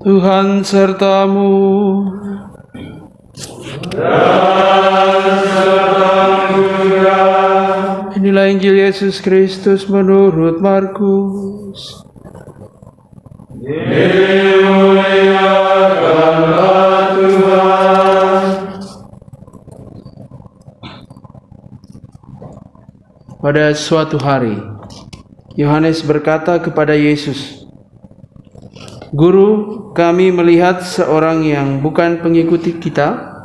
Tuhan sertamu. Inilah Injil Yesus Kristus menurut Markus. Dimuliakanlah Tuhan. Pada suatu hari, Yohanes berkata kepada Yesus, "Guru, kami melihat seorang yang bukan pengikut kita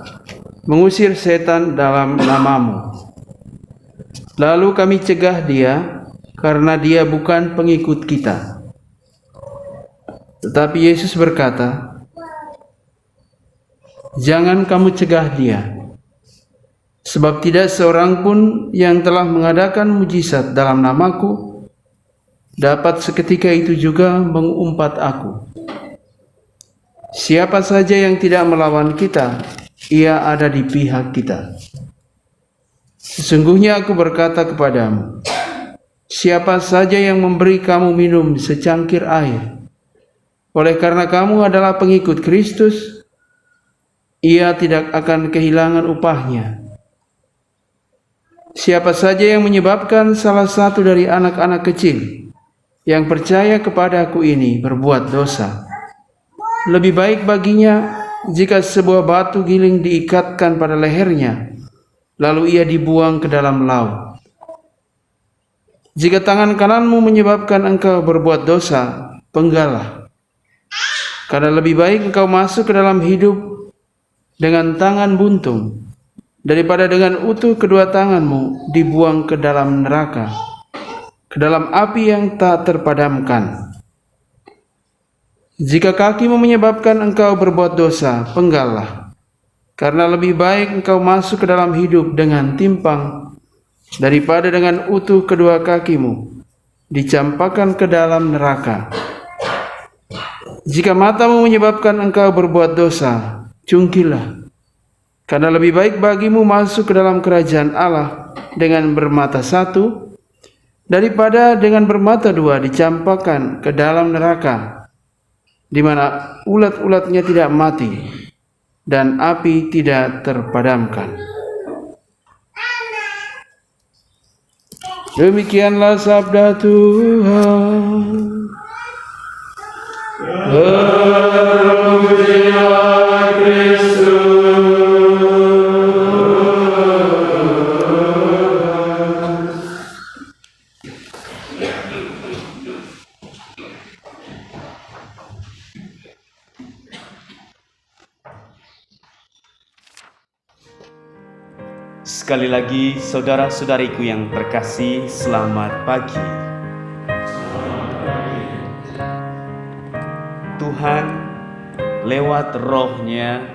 mengusir setan dalam namamu. Lalu kami cegah dia karena dia bukan pengikut kita." Tetapi Yesus berkata, "Jangan kamu cegah dia, sebab tidak seorang pun yang telah mengadakan mujizat dalam namaku dapat seketika itu juga mengumpat aku. Siapa saja yang tidak melawan kita, ia ada di pihak kita. Sesungguhnya aku berkata kepadamu, siapa saja yang memberi kamu minum secangkir air, oleh karena kamu adalah pengikut Kristus, ia tidak akan kehilangan upahnya. Siapa saja yang menyebabkan salah satu dari anak-anak kecil yang percaya kepada aku ini berbuat dosa, lebih baik baginya jika sebuah batu giling diikatkan pada lehernya, lalu ia dibuang ke dalam laut. Jika tangan kananmu menyebabkan engkau berbuat dosa, penggallah. Karena lebih baik engkau masuk ke dalam hidup dengan tangan buntung, daripada dengan utuh kedua tanganmu dibuang ke dalam neraka, ke dalam api yang tak terpadamkan. Jika kakimu menyebabkan engkau berbuat dosa, penggallah. Karena lebih baik engkau masuk ke dalam hidup dengan timpang, daripada dengan utuh kedua kakimu dicampakkan ke dalam neraka. Jika matamu menyebabkan engkau berbuat dosa, cungkilah. Karena lebih baik bagimu masuk ke dalam kerajaan Allah dengan bermata satu, daripada dengan bermata dua dicampakkan ke dalam neraka, di mana ulat-ulatnya tidak mati dan api tidak terpadamkan." Demikianlah sabda Tuhan. Terpujilah Kristus. Sekali lagi, saudara-saudariku yang terkasih, selamat pagi. Tuhan lewat roh-Nya,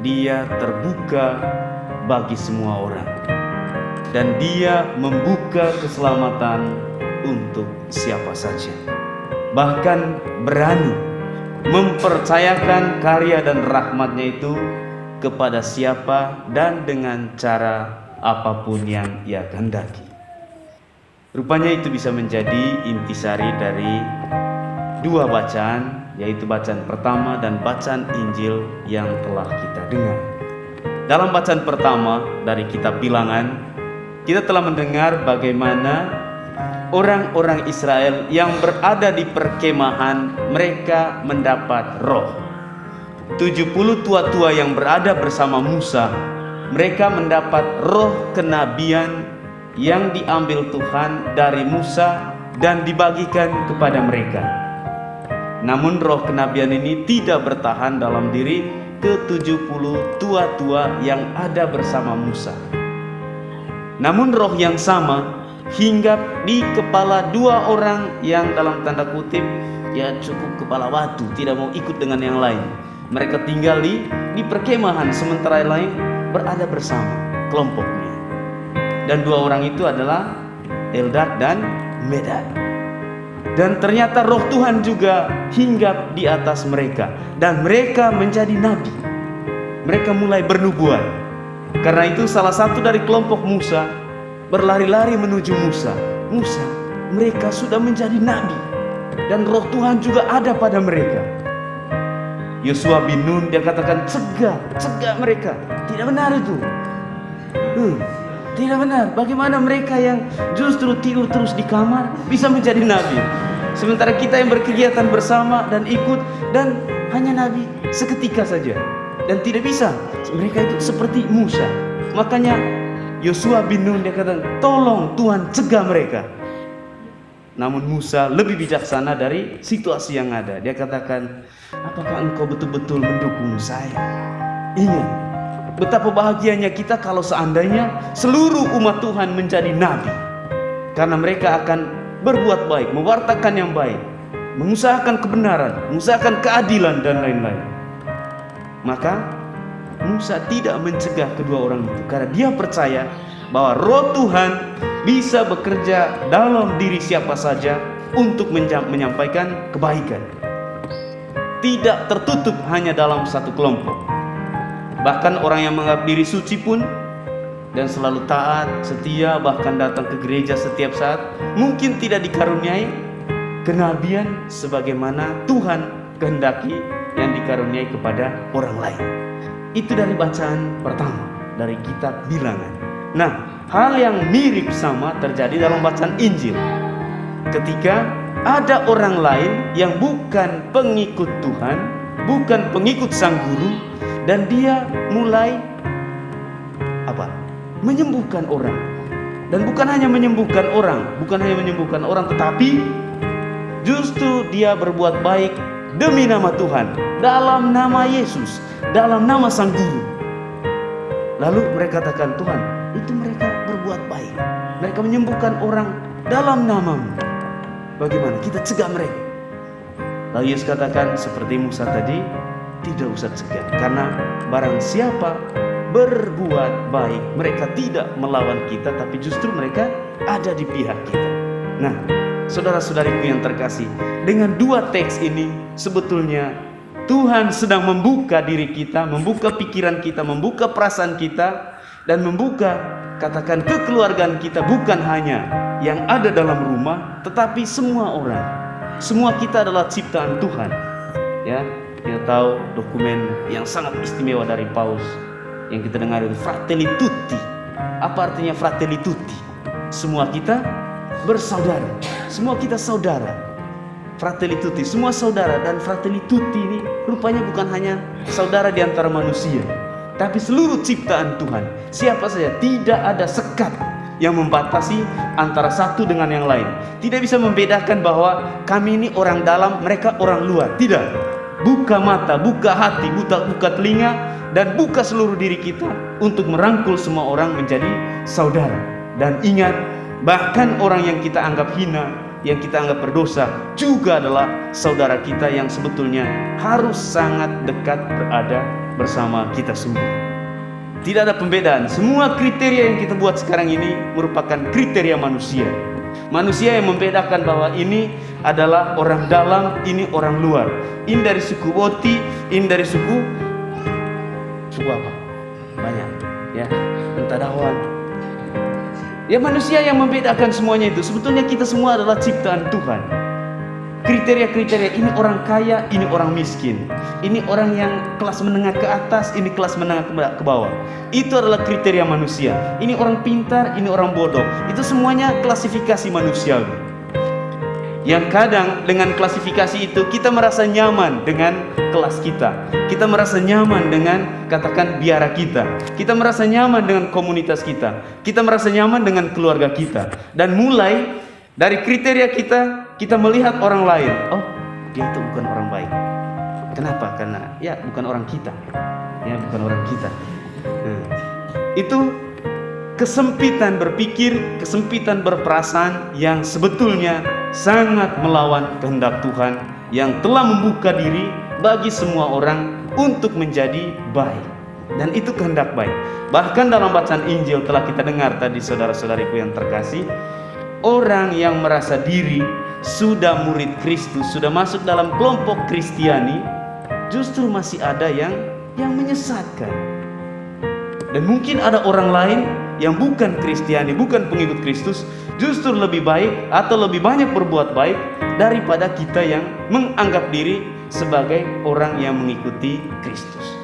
Dia terbuka bagi semua orang, dan Dia membuka keselamatan untuk siapa saja. Bahkan berani mempercayakan karya dan rahmat-Nya itu kepada siapa dan dengan cara apapun yang Ia kehendaki. Rupanya itu bisa menjadi intisari dari dua bacaan, yaitu bacaan pertama dan bacaan Injil yang telah kita dengar. Dalam bacaan pertama dari kitab Bilangan, kita telah mendengar bagaimana orang-orang Israel yang berada di perkemahan, mereka mendapat roh. 70 tua-tua yang berada bersama Musa, mereka mendapat roh kenabian yang diambil Tuhan dari Musa dan dibagikan kepada mereka. Namun roh kenabian ini tidak bertahan dalam diri ke-70 tua-tua yang ada bersama Musa. Namun roh yang sama hinggap di kepala dua orang yang dalam tanda kutip ya cukup kepala batu, tidak mau ikut dengan yang lain. Mereka tinggal di perkemahan, sementara yang lain berada bersama kelompoknya. Dan dua orang itu adalah Eldad dan Medad. Dan ternyata roh Tuhan juga hinggap di atas mereka, dan mereka menjadi nabi. Mereka mulai bernubuat. Karena itu salah satu dari kelompok Musa berlari-lari menuju Musa. Musa, mereka sudah menjadi nabi, dan roh Tuhan juga ada pada mereka. Yosua bin Nun, dia katakan cegah mereka. Tidak benar itu. Tidak benar. Bagaimana mereka yang justru tidur terus di kamar bisa menjadi nabi? Sementara kita yang berkegiatan bersama dan ikut, dan hanya nabi seketika saja. Dan tidak bisa. Mereka itu seperti Musa. Makanya Yosua bin Nun dia katakan, tolong Tuhan cegah mereka. Namun Musa lebih bijaksana dari situasi yang ada. Dia katakan, apakah engkau betul-betul mendukung saya? Ingat, betapa bahagianya kita kalau seandainya seluruh umat Tuhan menjadi nabi. Karena mereka akan berbuat baik, mewartakan yang baik, mengusahakan kebenaran, mengusahakan keadilan dan lain-lain. Maka Musa tidak mencegah kedua orang itu karena dia percaya bahwa roh Tuhan bisa bekerja dalam diri siapa saja untuk menyampaikan kebaikan. Tidak tertutup hanya dalam satu kelompok. Bahkan orang yang menganggap diri suci pun dan selalu taat, setia, bahkan datang ke gereja setiap saat, mungkin tidak dikaruniai kenabian sebagaimana Tuhan kehendaki yang dikaruniai kepada orang lain. Itu dari bacaan pertama dari kitab Bilangan. Nah, hal yang mirip sama terjadi dalam bacaan Injil. Ketika ada orang lain yang bukan pengikut Tuhan, bukan pengikut sang guru, dan dia mulai menyembuhkan orang. Dan bukan hanya menyembuhkan orang, tetapi justru dia berbuat baik demi nama Tuhan, dalam nama Yesus, dalam nama sang guru. Lalu mereka katakan, Tuhan, itu mereka berbuat baik, mereka menyembuhkan orang dalam namamu. Bagaimana kita cegah mereka? Lalu Yesus katakan seperti Musa tadi, tidak usah cegah, karena barang siapa berbuat baik, mereka tidak melawan kita, tapi justru mereka ada di pihak kita. Nah, saudara-saudariku yang terkasih, dengan dua teks ini sebetulnya Tuhan sedang membuka diri kita, membuka pikiran kita, membuka perasaan kita, dan membuka, katakan, kekeluargaan kita, bukan hanya yang ada dalam rumah, tetapi semua orang. Semua kita adalah ciptaan Tuhan. Ya, kita tahu dokumen yang sangat istimewa dari Paus yang kita dengar itu Fratelli Tutti. Apa artinya Fratelli Tutti? Semua kita bersaudara. Semua kita saudara. Fratelli Tutti, semua saudara. Dan Fratelli Tutti ini rupanya bukan hanya saudara di antara manusia, tapi seluruh ciptaan Tuhan. Siapa saja, tidak ada sekat yang membatasi antara satu dengan yang lain. Tidak bisa membedakan bahwa kami ini orang dalam, mereka orang luar. Tidak. Buka mata, buka hati, buka telinga, dan buka seluruh diri kita untuk merangkul semua orang menjadi saudara. Dan ingat, bahkan orang yang kita anggap hina, yang kita anggap berdosa, juga adalah saudara kita yang sebetulnya harus sangat dekat berada bersama kita semua. Tidak ada pembedaan. Semua kriteria yang kita buat sekarang ini merupakan kriteria manusia. Manusia yang membedakan bahwa ini adalah orang dalam, ini orang luar. Ini dari suku Boti, ini dari suku apa? Banyak, ya. Entadawan. Ya, manusia yang membedakan semuanya itu. Sebetulnya kita semua adalah ciptaan Tuhan. Kriteria-kriteria, ini orang kaya, ini orang miskin, ini orang yang kelas menengah ke atas, ini kelas menengah ke bawah. Itu adalah kriteria manusia. Ini orang pintar, ini orang bodoh. Itu semuanya klasifikasi manusiawi. Yang kadang dengan klasifikasi itu kita merasa nyaman dengan kelas kita. Kita merasa nyaman dengan, katakan, biara kita. Kita merasa nyaman dengan komunitas kita. Kita merasa nyaman dengan keluarga kita. Dan mulai dari kriteria kita melihat orang lain. Oh, dia itu bukan orang baik. Kenapa? Karena ya bukan orang kita. Ya, bukan orang kita. Itu kesempitan berpikir, kesempitan berperasaan yang sebetulnya sangat melawan kehendak Tuhan yang telah membuka diri bagi semua orang untuk menjadi baik. Dan itu kehendak baik. Bahkan dalam bacaan Injil telah kita dengar tadi, saudara-saudariku yang terkasih, orang yang merasa diri sudah murid Kristus, sudah masuk dalam kelompok Kristiani, justru masih ada yang menyesatkan. Dan mungkin ada orang lain yang bukan Kristiani, bukan pengikut Kristus, justru lebih baik atau lebih banyak berbuat baik daripada kita yang menganggap diri sebagai orang yang mengikuti Kristus.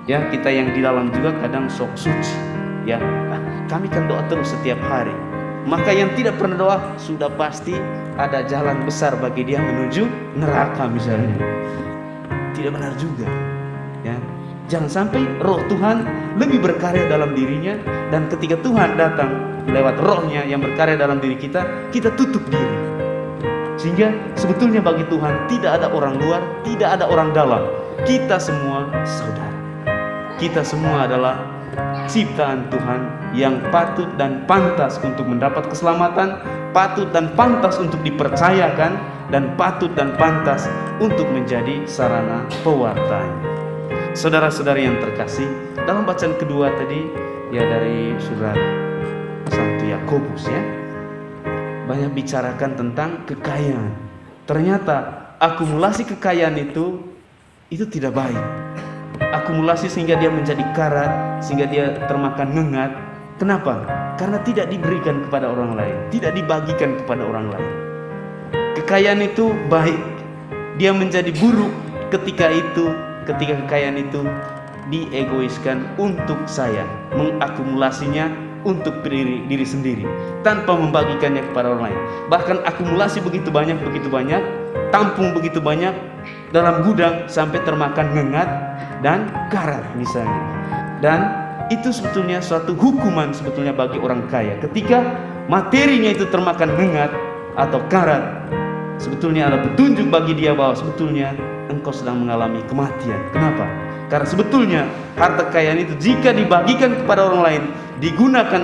Ya, kita yang di dalam juga kadang sok suci. Ya, kami kan doa terus setiap hari. Maka yang tidak pernah doa sudah pasti ada jalan besar bagi dia menuju neraka misalnya. Tidak benar juga. Ya, jangan sampai roh Tuhan lebih berkarya dalam dirinya, dan ketika Tuhan datang lewat rohnya yang berkarya dalam diri kita, kita tutup diri. Sehingga sebetulnya bagi Tuhan tidak ada orang luar, tidak ada orang dalam. Kita semua saudara. Kita semua adalah ciptaan Tuhan yang patut dan pantas untuk mendapat keselamatan, patut dan pantas untuk dipercayakan, dan patut dan pantas untuk menjadi sarana pewartanya. Saudara-saudari yang terkasih, dalam bacaan kedua tadi ya dari surat Santo Yakobus ya, banyak bicarakan tentang kekayaan. Ternyata akumulasi kekayaan itu tidak baik. Akumulasi sehingga dia menjadi karat, sehingga dia termakan ngengat. Kenapa? Karena tidak diberikan kepada orang lain, tidak dibagikan kepada orang lain. Kekayaan itu baik, dia menjadi buruk ketika kekayaan itu diegoiskan untuk saya, mengakumulasinya untuk diri sendiri tanpa membagikannya kepada orang lain. Bahkan akumulasi begitu banyak, tampung begitu banyak dalam gudang sampai termakan ngengat dan karat misalnya. Dan itu sebetulnya suatu hukuman sebetulnya bagi orang kaya. Ketika materinya itu termakan ngengat atau karat, sebetulnya ada petunjuk bagi dia bahwa sebetulnya engkau sedang mengalami kematian. Kenapa? Karena sebetulnya harta kekayaan itu jika dibagikan kepada orang lain, digunakan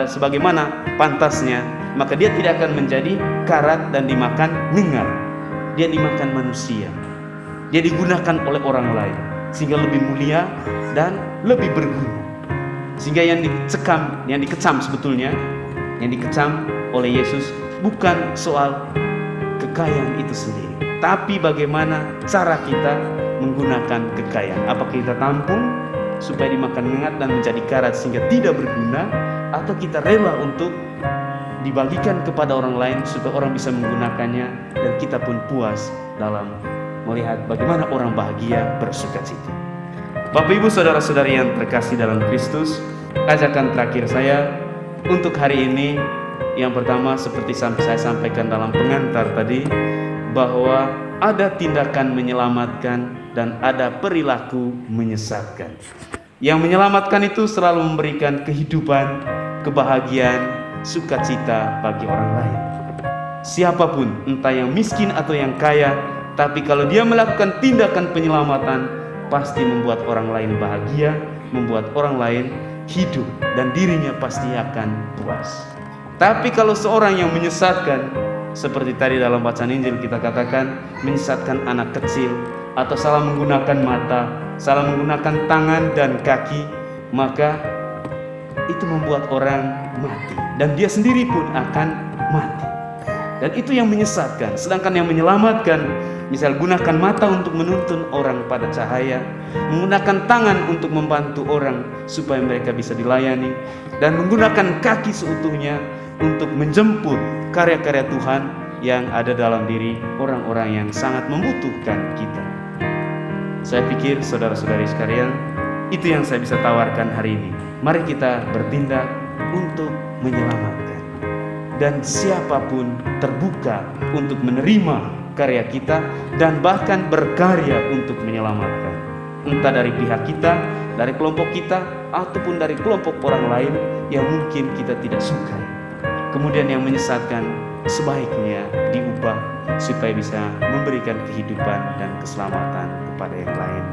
sebagaimana pantasnya, maka dia tidak akan menjadi karat dan dimakan ngengat. Dia dimakan manusia. Dia digunakan oleh orang lain sehingga lebih mulia dan lebih berguna. Sehingga yang dikecam sebetulnya, yang dikecam oleh Yesus bukan soal kekayaan itu sendiri, tapi bagaimana cara kita menggunakan kekayaan. Apakah kita tampung supaya dimakan ngengat dan menjadi karat sehingga tidak berguna, atau kita rela untuk dibagikan kepada orang lain supaya orang bisa menggunakannya dan kita pun puas dalam melihat bagaimana orang bahagia bersukacita. Bapak Ibu saudara-saudari yang terkasih dalam Kristus, ajakan terakhir saya untuk hari ini yang pertama seperti saya sampaikan dalam pengantar tadi, bahwa ada tindakan menyelamatkan dan ada perilaku menyesatkan. Yang menyelamatkan itu selalu memberikan kehidupan, kebahagiaan, sukacita bagi orang lain. Siapapun, entah yang miskin atau yang kaya, tapi kalau dia melakukan tindakan penyelamatan, pasti membuat orang lain bahagia, membuat orang lain hidup, dan dirinya pasti akan puas. Tapi kalau seorang yang menyesatkan, seperti tadi dalam bacaan Injil kita katakan, menyesatkan anak kecil, atau salah menggunakan mata, salah menggunakan tangan dan kaki, maka itu membuat orang mati, dan dia sendiri pun akan mati. Dan itu yang menyesatkan. Sedangkan yang menyelamatkan, misal gunakan mata untuk menuntun orang pada cahaya, menggunakan tangan untuk membantu orang supaya mereka bisa dilayani, dan menggunakan kaki seutuhnya untuk menjemput karya-karya Tuhan yang ada dalam diri orang-orang yang sangat membutuhkan kita. Saya pikir saudara-saudari sekalian, itu yang saya bisa tawarkan hari ini. Mari kita bertindak untuk menyelamatkan. Dan siapapun terbuka untuk menerima karya kita dan bahkan berkarya untuk menyelamatkan. Entah dari pihak kita, dari kelompok kita, ataupun dari kelompok orang lain yang mungkin kita tidak suka. Kemudian yang menyesatkan sebaiknya diubah supaya bisa memberikan kehidupan dan keselamatan kepada yang lain.